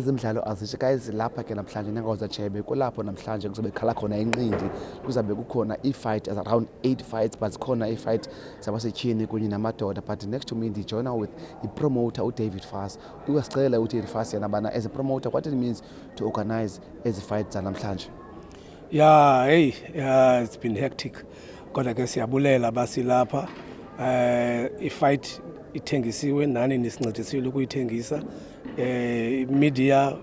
ezemidlalo azisho guys lapha ke namhlanje nengoza Chebe kulapho namhlanje kuzobe khala khona inqindi kuzabe kukhona i-fight around 8 fights but khona i-fight sabasetyhini kunye namadoda but next to me ndijoyina with i-promoter uDavid Fast uyasicela uDavid Fast yena bana as a promoter what it means to organize ezi fights zanamhlanje. Yeah, hey, it's been hectic kodwa ke siyabulela basilapha i-fight ithengisiwe nani nisincedisile ukuyithengisa media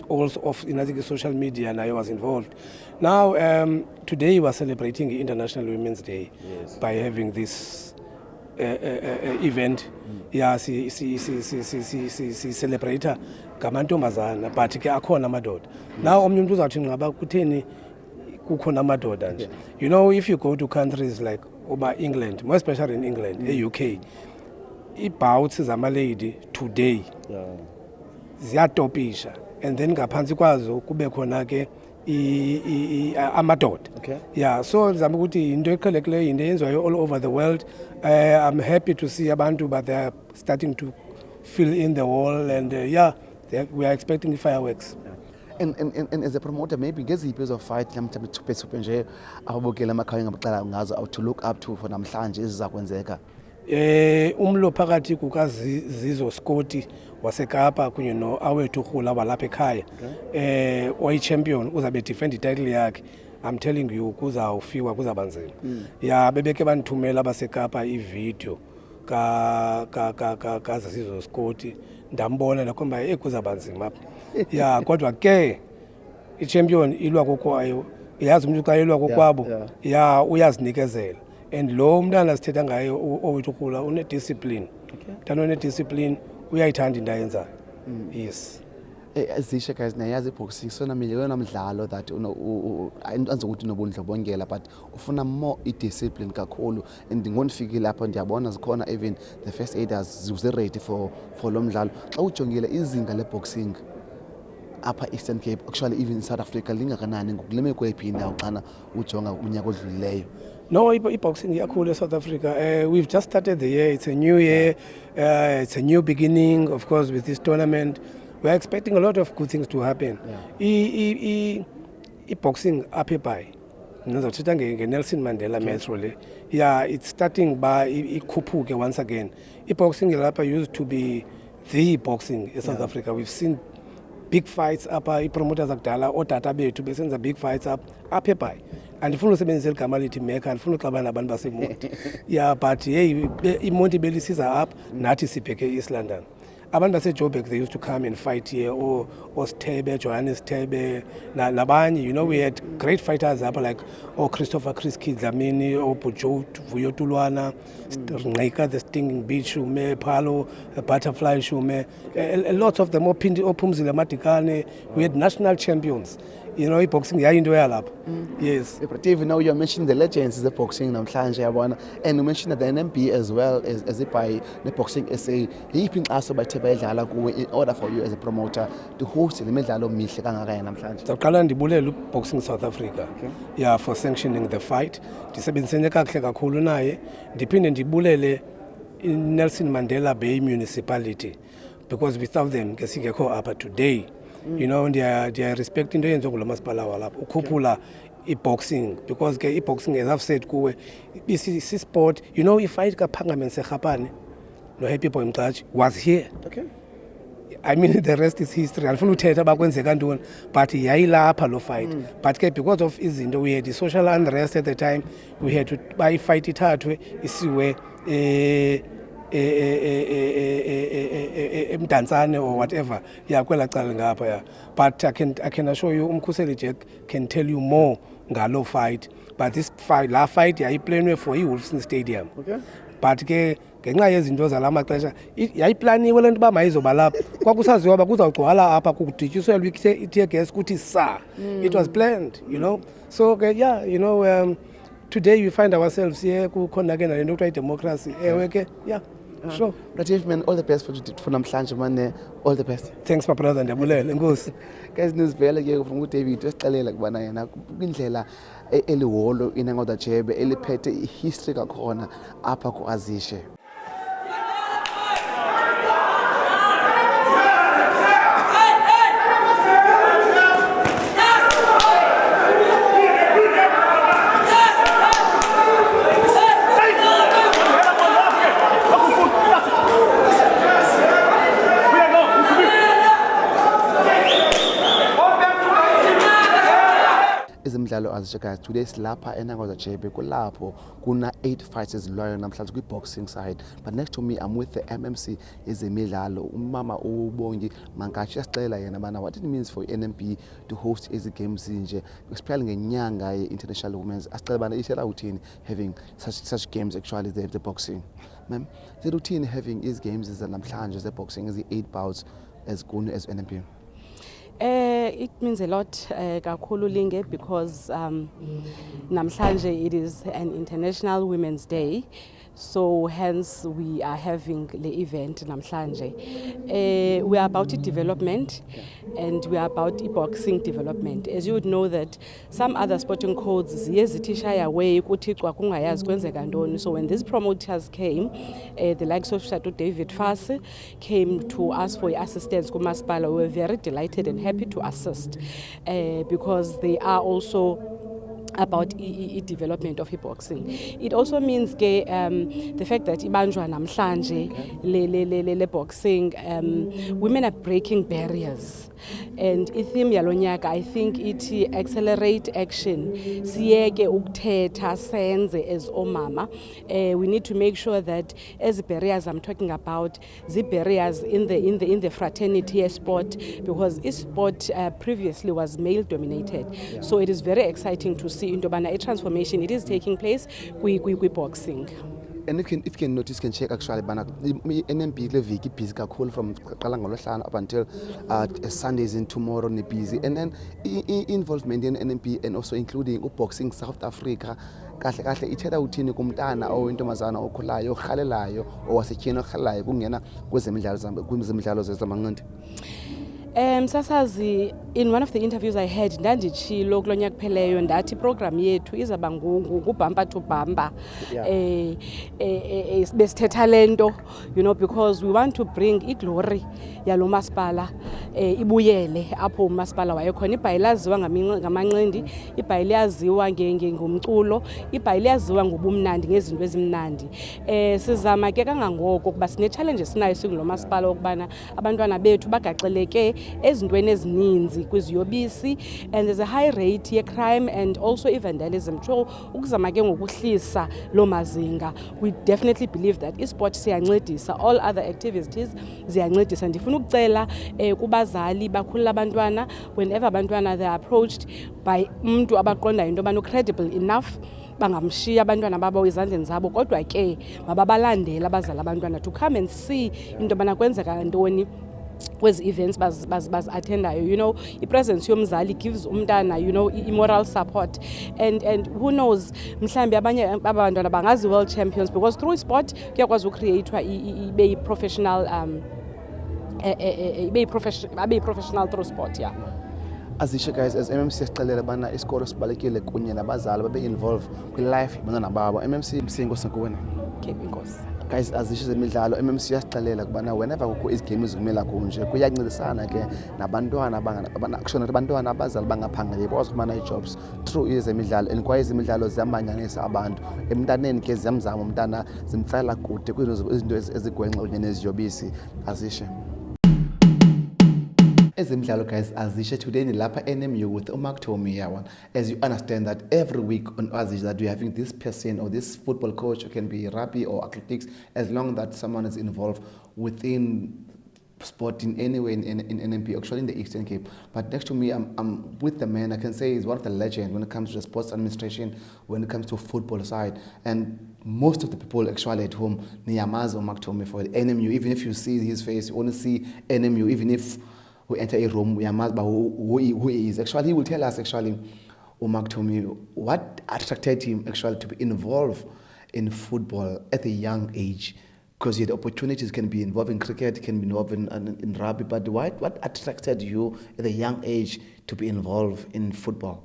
also of in social media nayo was involved. Now today we are celebrating International Women's Day by having this event. Yeah, si celebrate ngamantombazana but ke akhona amadoda. Now omnye umuntu uzawuthi ngaba kutheni kukhona amadoda nje. You know, if you go to countries like England, more especially in England, UK, i-bouts zama-lady today ziyatopisha and then ngaphansi kwazo kube khona ke amadoda. Yeah, so ndizama ukuthi into eqhelekileyo into eyenziwayo all over the world. I'm happy to see abantu but they are starting to fill in the wall and we are expecting fireworks. And as a promoter maybe ngeziphi ezo-fight namhlanje thuphe nje ababukela amakhaya ngabaxela ngazo to look up to for namhlanje eziza kwenzeka? Umlo phakathi kukaZizo Scotty waseKapa kunye noAwethu Rhula walapha ekhaya oyi-champion uzabe defend i-title yakhe. I'm telling you kuzawufiwa kuzabanzima. Ya bebeke banithumela abaseKapa i-video kaZizo Scotty ndambona nakhomba kuzabanzima. Ya kodwa ke i-champion ilwa kokwayo yazi umuntu xa ilwa kokwabo ya uyazinikezela and lo mntana sithetha ngaye owethu Rhula une-discipline. Mntana one-discipline uyayithanda into ayenzayo. Yes. Azisho guys nayazi i-boxing sona miliyona mdlalo that anze ukuthi unobundlobongela but ufuna more i-discipline kakhulu and ngonifikile lapho ndiyabona zikhona even the first aiders zise-ready for lo mdlalo. Xa ujongile izinga le-boxing apha Eastern Cape actually even in South Africa lingakanani ngokuleme kwephi indawo xana ujonga unyaka odlulileyo? No, boxing iyakhulu eSouth Africa. We've just started the year. It's a new year. It's a new beginning, of course, with this tournament. We're expecting a lot of good things to happen. Boxing apha eBhayi ngizothetha nge-Nelson Mandela Metro le. Yeah, it's starting by ikhuphuke once again. Boxing lapha used to be the boxing in South Africa. We've seen big fights apha promoters akudala odata bethu besenza big fights apha eBhayi. Andifuna usebenzisa igama lithi Mecca, andifuna uxabana nabantu baseMonti. Yeah, but hey iMonti belisiza apha nathi sibheke East London. Abantu baseJoburg they used to come and fight here or Stebe, Johannes Stebe nabanye. You know, we had great fighters apha like Christopher Chris Kidlamini or Bujo Vuyo Tulwana, Nqika the Stinging Beach Shume, Palo Butterfly Shume, a lot of them Phumzile Matikane. We had national champions. You know, boxing yayinto yalapha. Yes. But even now you're mentioning the legends of boxing namhlanje yabona and you mentioned the NMB as well as iBhayi ne-boxing SA. Yiphi inkxaso bathe bayidlala kuwe in order for you as a promoter to host le midlalo mihle kangaka namhlanje? Ndaqala ndibulele uBoxing South Africa. Yeah, for sanctioning the fight. Ndisebenzisene kakuhle kakhulu naye. Ndiphinde ndibulele Nelson Mandela Bay Municipality because without them ke singekho apha today. You know, they are respecting the yenzo kulo masipala walapha ukhuphula i-boxing because ke i-boxing as I've said kuwe sport. You know, i-fight kaPhangameni Sekgapane no Happy Boy Mxachi was here. I mean the rest is history. Andifuna uthetha bakwenzeka ntoni but yayilapha lo fight. But ke because of izinto we had the social unrest at the time we had to buy fight ithathwe isiwe emdantsane or whatever kwela cala ngapha but I can assure you umkhuseli Jack can tell you more ngalo fight but this fight la fight yayiplanwe for iWolfson Stadium. But ke ngenxa yezinto zalamaxesha yayiplaniwe lento ba mayizoba lapha kwakusaziwa ba kuzawugcwala apha kudityiselwa i-tear gas kuthi sa. It was planned, you know. So yeah, you know, today we find ourselves here kukhona ke nalento kuthiwa democracy ke yeah. Sure. Latif man, all the best for namhlanje man, all the best. Thanks my brother, ndiyabulele enkosi. Guys nizivele ke from uDavid wesixelela kubana yena indlela eliholo inengoda Chebe eliphethe ihistory kakhona apha kuAzishe. ezemidlalo azisho guys, today silapha eNangoza JB kulapho kuna 8 fights ezilwayo namhlanje kwi-boxing side. But next to me I'm with the MMC ezemidlalo, umama uBongi Mankachi uyasixelela yena bana what it means for NMP to host ezi games nje, especially ngenyanga ye-International Women's. Asixelela bana ishela uthini having such games, actually the boxing. Ma'am, the routine having these games is namhlanje the boxing is the 8 bouts as good as NMP. It means a lot kakhulu Linge, because namhlanje it is an International Women's Day, so hence we are having the event namhlanje. We are about development, and we are about boxing development. As you would know that some other sporting codes ziye zithi shaya away kuthi xa kungayazi kwenzeka ntoni. So when these promoters came, the likes of Shadow David Fase came to ask for assistance kumasipala, we were very delighted and happy to assist, because they are also about development of boxing. It also means the fact that ibanjwa namhlanje le boxing, women are breaking barriers, and i-theme yalonyaka I think it accelerate action. Siyeke ukuthetha senze as omama. We need to make sure that as barriers I'm talking about, the barriers in the fraternity sport, because sport previously was male dominated. So it is very exciting to see into a transformation. It is taking place with boxing. And if you can notice, can check actually, NMP le viki busy kakhulu from qala ngolosihlanu up until Sundays and tomorrow ni busy. And then involvement in NMP and also including boxing South Africa. Kahle kahle ithetha uthini kumntana oyintombazana okhulayo orhalelayo owasetyhini orhalelayo kungena kwezemidlalo zezamanqindi. Sasazi, in one of the interviews I had, ndanditshilo kulo nyaka kupheleyo ndathi program yethu izaba ngubumper to bumper. Besithetha lento, you know, because we want to bring iglory yalo masipala ibuyele apho umasipala wayekhona. Ibhayi laziwa ngamanqindi, ibhayi liyaziwa ngomculo, ibhayi liyaziwa ngobumnandi ngezinto ezimnandi. Sizama ke kangangoko kuba sine challenge esinayo singulo masipala ukubana abantwana bethu bagaxeleke ezintweni ezininzi kwiziyobisi, and there's a high rate ye crime and also vandalism. So ukuzama ke ngokuhlisa lo mazinga, we definitely believe that isport siyancedisa, all other activities ziyancedisa. Ndifuna ukucela kubazali bakhulula abantwana, whenever abantwana they are approached by umuntu abaqondayo into abano credible enough, bangamshiya abantwana babo izandleni zabo, kodwa ke mababalandela abazali abantwana to come and see into abana kwenzeka ntoni kwezi events baz attendayo. You know, i-presence yomzali gives umntana, you know, moral support, and who knows, mhlambi abanye abantwana bangazi world champions, because through sport kuyakwazi ukreatwa ibe professional professional through sport. Yeah. Azisho guys, as MMC sixelela bana isikolo sibalekile kunye nabazali babe involved kwi-life yabantwana babo. MMC msingo kuwena. Okay, inkosi. Guys, azisho zemidlalo MMC yasixelela kubana whenever kukho izigames kumela kunje kuyancedisana ke nabantwana actually abantwana abazali bangaphangeli bakwazi ukufumana ii-jobs through ezemidlalo, and kwaye ezemidlalo ziyamanyanisa abantu. Emntaneni ke ziyamzama umntana, zimtsala kude kwizinto ezigwenxa kunye neziyobisi. Azisho ezemidlalo guys, azisho today nilapha NMU with Mark Tomi. As you understand that every week on Azisho that we're having this person or this football coach, who can be rugby or athletics, as long that someone is involved within sport in any way in NMP, actually in the Eastern Cape. But next to me, I'm with the man I can say is one of the legends when it comes to the sports administration, when it comes to football side. And most of the people actually at home, Niyamazo Mark Tomi for NMU. Even if you see his face, you only see NMU. Even if we enter a room, we are asked about who he is. Actually, he will tell us actually, Mark Tomi, what attracted him actually to be involved in football at a young age. Because the opportunities can be involved in cricket, can be involved in rugby, but what attracted you at a young age to be involved in football?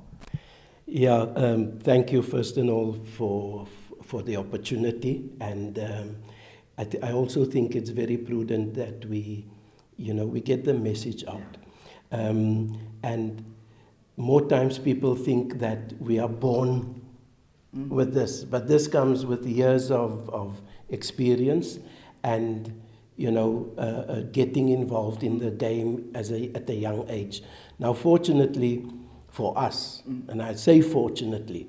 Yeah, thank you first and all for the opportunity, and I also think it's very prudent that we get the message out. And more times people think that we are born with this, but this comes with years of experience and, getting involved in the game at a young age. Now, fortunately, for us, and I say fortunately,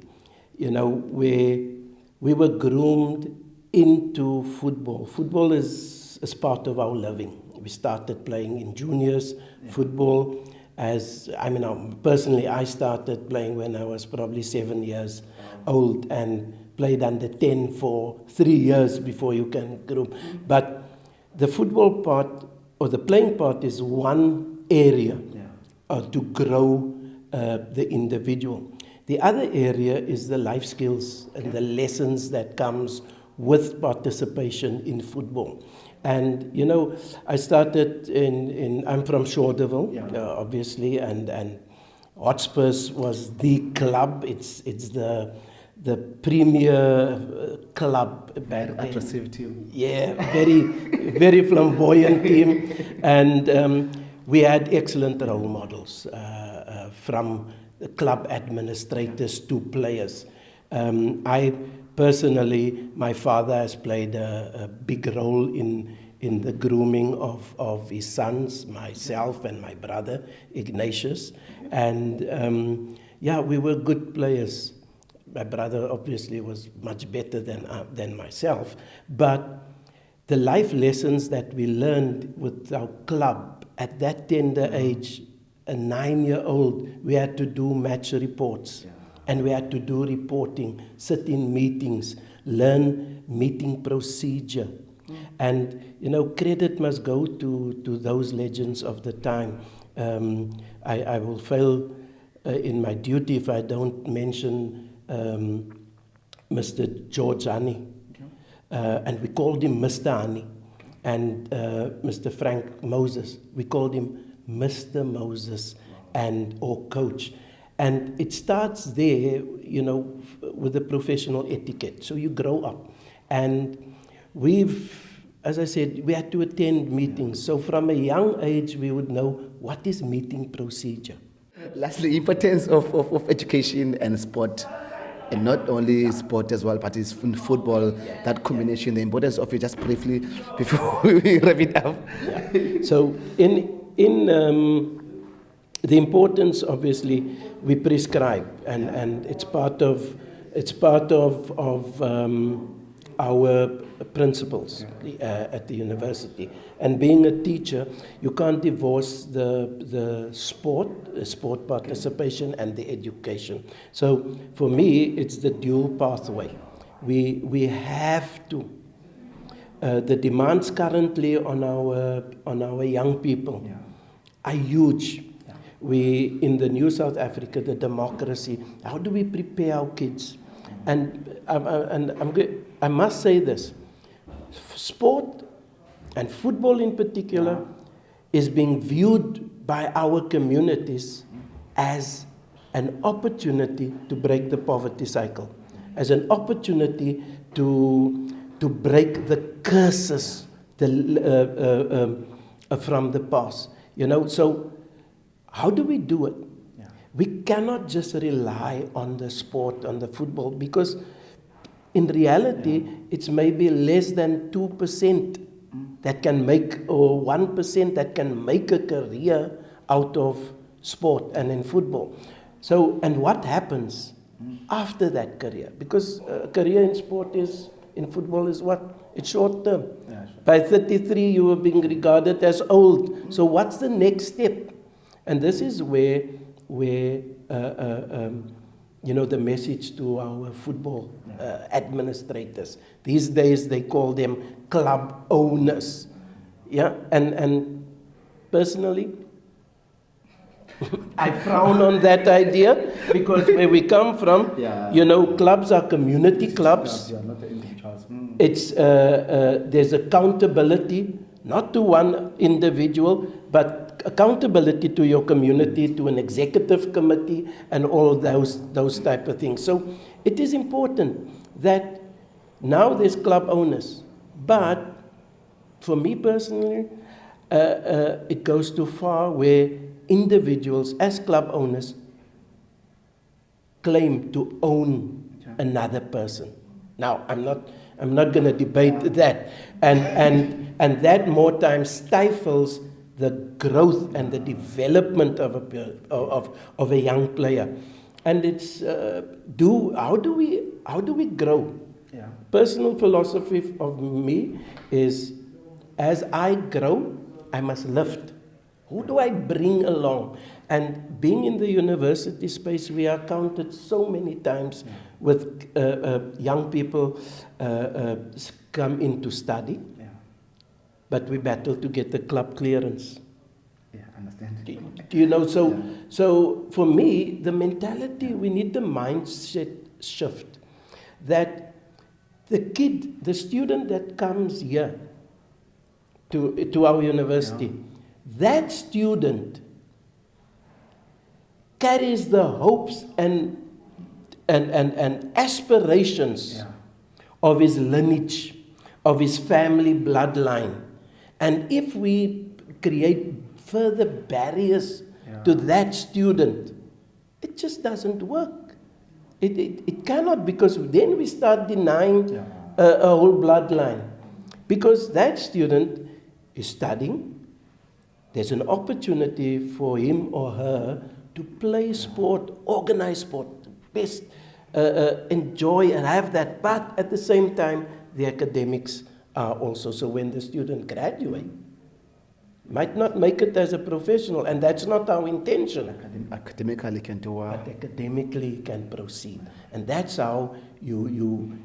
you know, we were groomed into football. Football is part of our living. We started playing in juniors football. Personally, I started playing when I was probably 7 years old and played under 10 for 3 years before you can groom. But the football part or the playing part is one area to grow the individual. The other area is the life skills and the lessons that comes with participation in football. And, you know, I started I'm from Shorterville, obviously, and Hotspurs was the club. It's the premier club back then. Aggressive team. Yeah, very flamboyant team. And we had excellent role models from the club administrators to players. I personally, my father has played a big role in the grooming of his sons, myself and my brother Ignatius. And we were good players. My brother obviously was much better than myself. But the life lessons that we learned with our club at that tender age, a 9-year-old, we had to do match reports. And we had to do reporting, sit in meetings, learn meeting procedure. And, you know, credit must go to those legends of the time. I will fail in my duty if I don't mention Mr. George Honey. And we called him Mr. Honey. And Mr. Frank Moses, we called him Mr. Moses or Coach. And it starts there, you know, with the professional etiquette. So you grow up. And as I said, we had to attend meetings. So from a young age, we would know what is meeting procedure. Lastly, importance of education and sport. And not only sport as well, but it's in football, that combination, the importance of it, just briefly, before we wrap it up. Yeah. So in the importance, obviously, we prescribe, and it's part of our principles at the university. And being a teacher, you can't divorce the sport participation and the education. So for me, it's the dual pathway. We have to. The demands currently on our young people are huge. We, in the New South Africa, the democracy, how do we prepare our kids? And I must say this, sport and football in particular is being viewed by our communities as an opportunity to break the poverty cycle, as an opportunity to break the curses from the past. You know, so how do we do it? We cannot just rely on the sport, on the football, because in reality, it's maybe less than 2% that can make, or 1% that can make a career out of sport and in football. So, and what happens after that career? Because a career in sport in football is what? It's short term. By 33, you are being regarded as old. So what's the next step? And this is where you know, the message to our football administrators. These days they call them club owners. Yeah, and personally, I frown on that idea, because where we come from, you know, clubs are community clubs. It's there's accountability, not to one individual, but accountability to your community, to an executive committee, and all those type of things. So it is important that now there's club owners, but for me personally, it goes too far where individuals as club owners claim to own another person. Now, I'm not going to debate that, and that more times stifles the growth and the development of a young player. And it's how do we grow? Yeah. Personal philosophy of me is, as I grow, I must lift. Who do I bring along? And being in the university space, we are counted so many times with young people come in to study, but we battle to get the club clearance. Yeah, understand. Do you know? So for me, the mentality, we need the mindset shift that the student that comes here to our university, that student carries the hopes and aspirations of his lineage, of his family bloodline. And if we create further barriers to that student, it just doesn't work. It cannot, because then we start denying a whole bloodline. Because that student is studying, there's an opportunity for him or her to play sport, organize sport, best enjoy and have that. But at the same time, the academics are also. So when the student graduates, might not make it as a professional, and that's not our intention. Academically can do well. But academically can proceed. And that's how you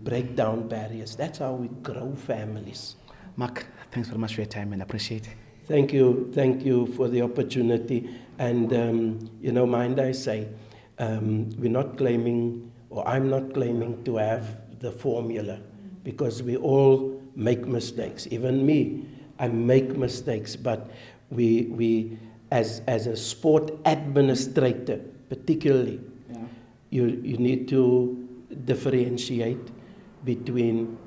break down barriers. That's how we grow families. Mark, thanks very much for your time and appreciate it. Thank you for the opportunity. And, mind I say, we're not claiming, or I'm not claiming to have the formula, because we all make mistakes. Even me, I make mistakes, but we as a sport administrator, particularly, you need to differentiate between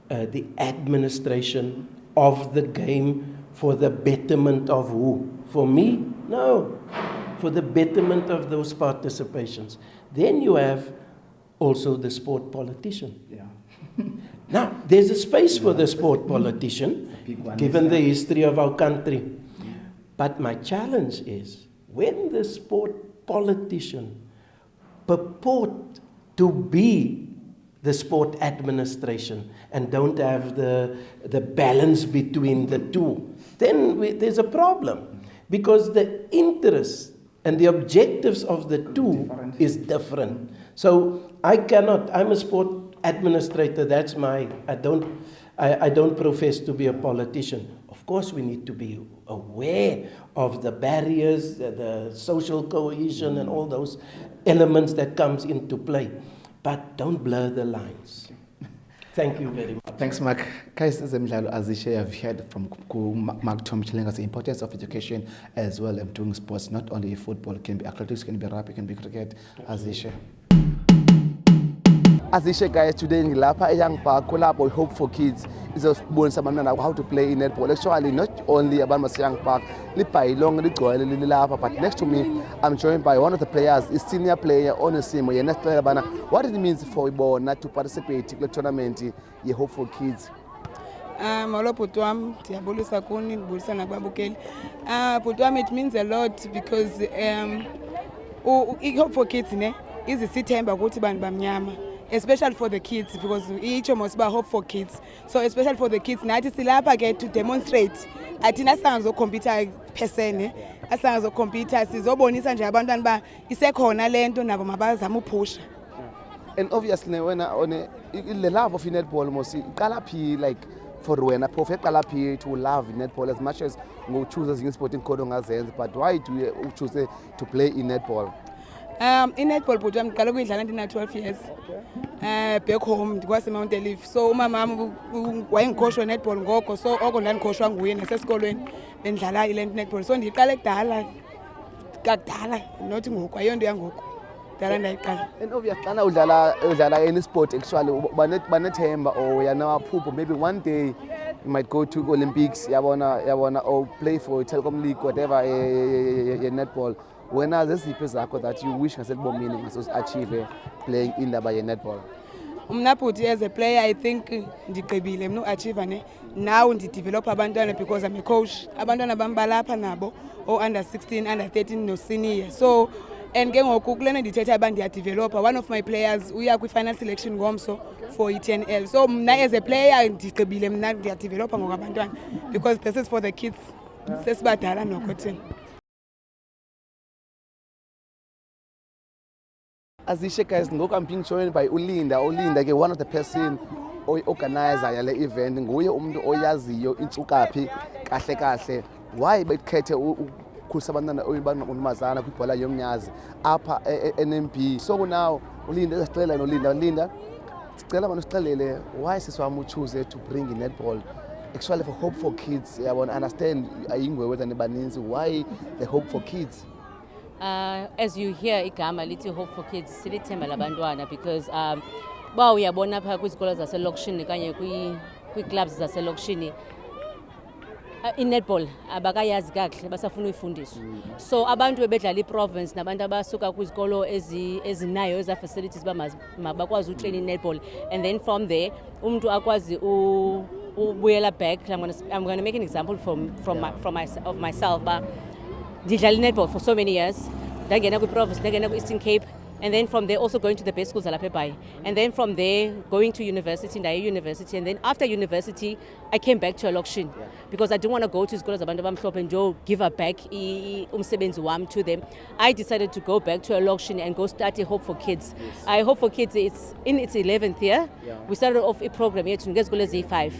the administration of the game for the betterment of who? For me? No. For the betterment of those participations. Then you have also the sport politician. Now, there's a space for the sport politician, given the history of our country. But my challenge is, when the sport politician purport to be the sport administration and don't have the balance between the two, then there's a problem. Because the interests and the objectives of the two is different. So I'm a sport administrator, that's I don't profess to be a politician. Of course we need to be aware of the barriers, the social cohesion and all those elements that comes into play. But don't blur the lines. Thank you very much. Thanks, Mark. Guys, Zemdlalo, as you have heard from Mark Tom telling us the importance of education as well as doing sports, not only football, it can be athletics, it can be rugby, it can be cricket, as you share. As you share, guys, today in Lapa, a young park, collab or Hope for Kids, is a bonus how to play in netball. Actually, not only about my young park, but next to me, I'm joined by one of the players, a senior player on the team. What it means for Ibona to participate in the tournament, you Hope for Kids. It means a lot because Hope for Kids is a sitemba especially for the kids, because each almost about Hope for Kids. So especially for the kids, now I get to demonstrate. I think that's a computer person. That's a computer. Sizobonisa nje abantwana ba isekhona lento nabo mabazama upusha. And obviously, when the love of netball, must like for when a perfect to love netball as much as we choose as sporting code on hands. But why do you choose to play in netball? In netball, but I'm going to 12 years. Back home, Mount Leaf. So, my mom was coach netball, so I'm going to coach and school and netball. So, you collect Dala, nothing hook. I don't do and obviously, any sport actually, but maybe one day you might go to Olympics, you wanna or play for Telecom League, whatever, netball. When are the that you wish has more meaning to achieve playing in the netball? Mna bhuti as a player I think ndigqibile mna uachieve ne now ndidevelop abantwana because I'm a coach. Abantwana bam balapha nabo under 16 under 13 no senior. So and ke ngoku kulena ndithetha uba ndiyadevelopa, one of my players uya kwi-final selection ngomso for i-10L. So mna as a player ndigqibile mna ndiyadevelopa ngokabantwana because this is for the kids. Sesibadala noko thina. Azishe guys, ngoku I'm being joined by Ulinda ke one of the person organizer yale event, nguye umuntu oyaziyo intsukaphi kahle. Why bekhethe ukukhulisa abantwana oyibana kwibhola yomnyazi apha NMB? So now Ulinda esixelela Linda sicela abantu sixelele why siswami choose to bring netball actually for Hope for Kids. Yabona understand ayingwe wethu nebaninzi, why the Hope for Kids? As you hear igama lithi Hope for Kids silithemba labantwana because ba uyabona pha kwizikolo zaselokishini kanye kwi-clubs zaselokishini i-netball abakayazi kakuhle, basafuna uyifundiswa. So abantu bebedlala i-province nabantu abasuka kwizikolo ezinayo eza-facilities bakwazi utrain i-netball, and then from there umuntu akwazi ubuyela back. I'm going to make an example of myself. Ndidlala i-netball for so many years, ndangena kwi-province, ndangena kwi-Eastern Cape, and then from there also going to the best schools alapha eBhayi, and then from there going to university, and then after university I came back to Elokishini because I didn't want to go to schools zabantu abamhlophe and give back umsebenzi wam to them. I decided to go back to Elokishini and go start a Hope for Kids. Hope for Kids, it's in its 11th year. We started off a program here to ngezikolo eziyi-5.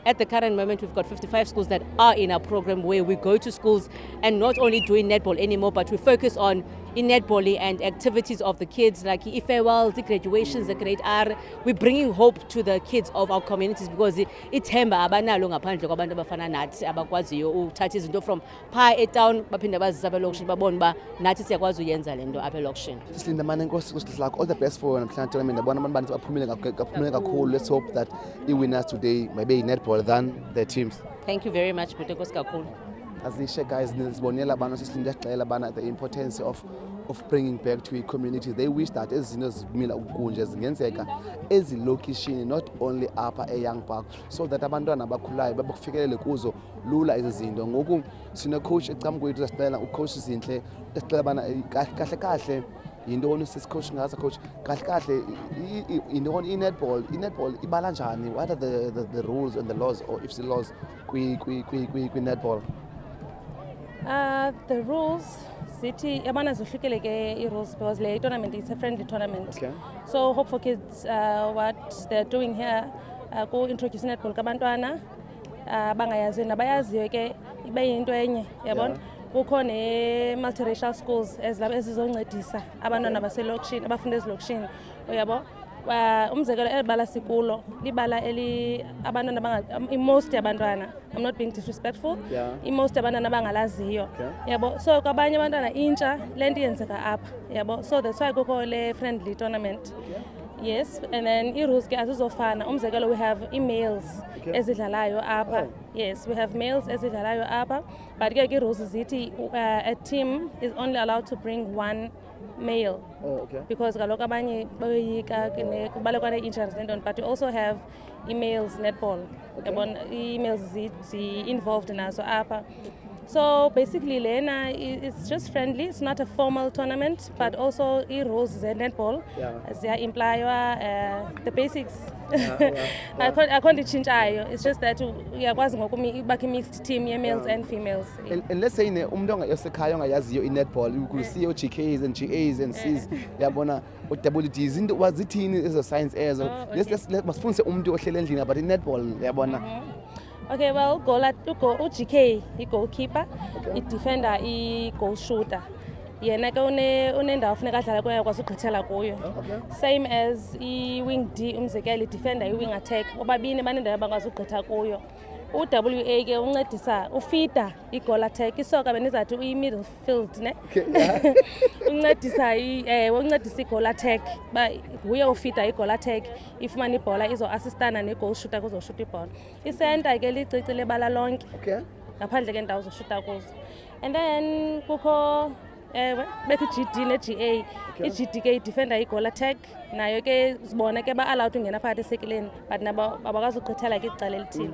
At the current moment, we've got 55 schools that are in our program where we go to schools and not only doing netball anymore, but we focus on netball and activities of the kids like farewells, the graduations, the grade R. We're bringing hope to the kids of our communities because ithemba abanalo ngaphandle kwabantu abafana nathi abakwaziyo uthatha izinto from pha etown baphinda bazisa apha elokishini babone uba nathi siyakwazi uyenza le nto apha elokishini. Silinda mani enkosi kusihlakho, all the best for namhlanje tournament. Yabona abantu baninzi baphumile kakhulu. Let's hope that i-winners today maybe netball than the teams. Thank you very much, bhuti, enkosi kakhulu. Azishe guys, nizibonela abantu sisilinda xela bana the importance of bringing back to a community. They wish that ezinto zimila ukunje zingenzeka ezilokishini, not only apha eYoung Park, so that abantwana abakhulayo babufikelele kuzo lula izinto. Ngoku sine coach ecamkwethu sicela ucoach Zinhle esicela bana kahle yintoni sisicoach ngaza coach kahle yintoni i-netball ibala njani, what are the rules and the laws or if the laws kwi-netball? The rules zithi yabana zohlukile ke i-rules because le tournament is a friendly tournament. Okay. So Hope for Kids, what they're doing here ku introduce netball kabantwana bangayazi nabayaziyo ke ibe yinto enye yabona. Kukho ne-multiracial schools ezizoncedisa abantwana baselokishini abafunda ezilokishini uyabo. Umzekelo elibala sikulo libala abantwana most yabantwana, I'm not being disrespectful, most yabantwana bangalaziyo yabo. So kwabanye abantwana intsha lento yenzeka apha yabo, so that's why kukho le friendly tournament. Yes, and then i-rules ke azizofana. Umzekelo we have emails ezidlalayo apha. Yes, we have males ezidlalayo apha, but ke i-rules zithi a team is only allowed to bring one male. Because kaloku abanye boyika kubalekwa ne-injuries nentoni, but we also have emails netball. Emails involved nazo apha. So basically lena it's just friendly, it's not a formal tournament, but also i-rules ze-netball ziya-implywa the basics. Akho nto itshintshayo, it's just that uyakwazi ngokubakha i-mixed team ye-males and females. And let's say umuntu osekhaya ongayaziyo i-netball, you could see GKs and GAs and Cs yabona o-WD izinto wazithini ezo science ezo. Let's masifundise umuntu ohlele endlini about i-netball yabona. Okay, well, uGK i-goalkeeper, i-defender i-goal shooter. Yena ke unendawo funeka adlala kuyo yakwazi ugqithela kuyo. Same as i-wing D, umzekelo i-defender i-wing attack, obabini banendawo abakwazi ugqitha kuyo. U-WA ke uncedisa ufida i-goal attack, isoka benizathi uyi-middle field ne. Uncedisa i-goal attack, ba nguye ufida i-goal attack, ifumana ibhola izo-assistana ne-goal shooter kuzoshuta ibhola. I-center ke licicile bala lonke ngaphandle ke ndawo zoshuta kuzo. And then kukho ewe bekho i-GD ne-GA. I-GD ke idifenda i-goal attack, nayo ke sibona ke ba-allowed ungena phakathi esekileni, but nabo abakwazi ukuchithela ke icala elithile.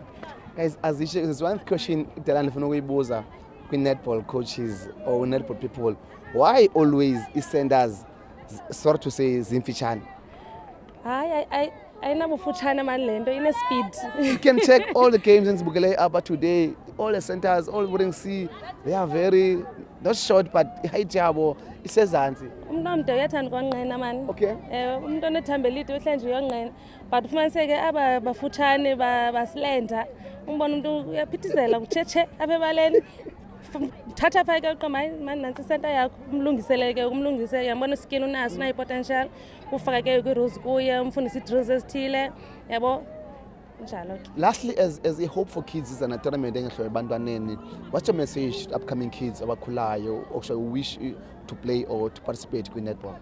Guys, Azisha, there's one question that I'm going to netball coaches or netball people. Why always send us, sort to say, Zimfichan? Hayi ayinabufutshane mani le nto ine-speed. You can check all the games in Bugale Abba today, all the centers, all wouldn't see, they are very, not short, but high jabo. It says Zanzi. Umntu omde uyathanda ukonqena mani. Okay. Umntu onethamba elide uhle nje uyonqena, but ufumaniseke aba bafutshane basilenda, umbona umntu uyaphithizela kutshetshe apha ebaleni, thatha phaa ke uqoma mani nantsi isenta yakho, umlungiseleke umlungise, uyambona iskin unaso unayo i-potential, ufaka ke kwi-rules kuye, umfundise ii-drills ezithile, yabo njalo ke. Lastly, as a hope for kids is an tournament, what's your message to upcoming kids abakhulayo or wish to play or to participate in netball?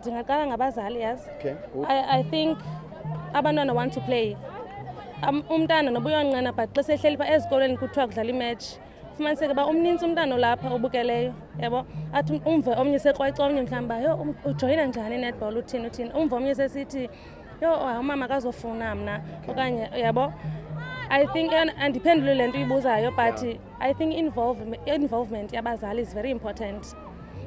Ndingaqala ngabazali, yazi. Okay. I think abantwana want to play. Umntana noba uyonqena but xa sehleli phaa ezikolweni kuthiwa kudlala imatch, fumaniseke uba umninzi umntana olapha obukeleyo, yabo, athi umve omnye sekrwayca omnye mhlawumbi uba yho ujoyina njani i-netball uthini, umve omnye sesithi yho umama akazofuna mna okanye, yabo. I think andiphendule le nto uyibuzayo, but I think involvement yabazali is very important.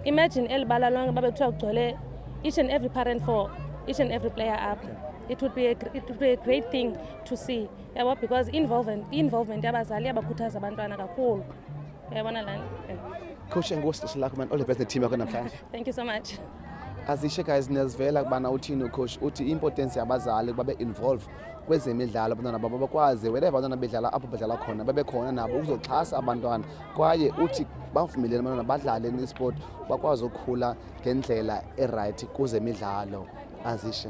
Imagine elibala lonke babethiwa kugcwele each and every parent for each and every player up. It would be a great thing to see, yabo, because involvement yabazali yabakhuthaza abantwana kakhulu. Uyabona lana? Coach Ngosi Lakman, all the best team yakho namhlanje. Thank you so much. Azishe guys, nezivela kubana uthini coach uthi importance yabazali babe involved kwezemidlalo, abantwana babo bakwazi wherever abantwana bedlala apho badlala khona babe khona nabo ukuzoxhasa abantwana, kwaye uthi bavumelele abantwana badlale ne-sport bakwazi ukukhula ngendlela e-right kwezemidlalo. Azishe.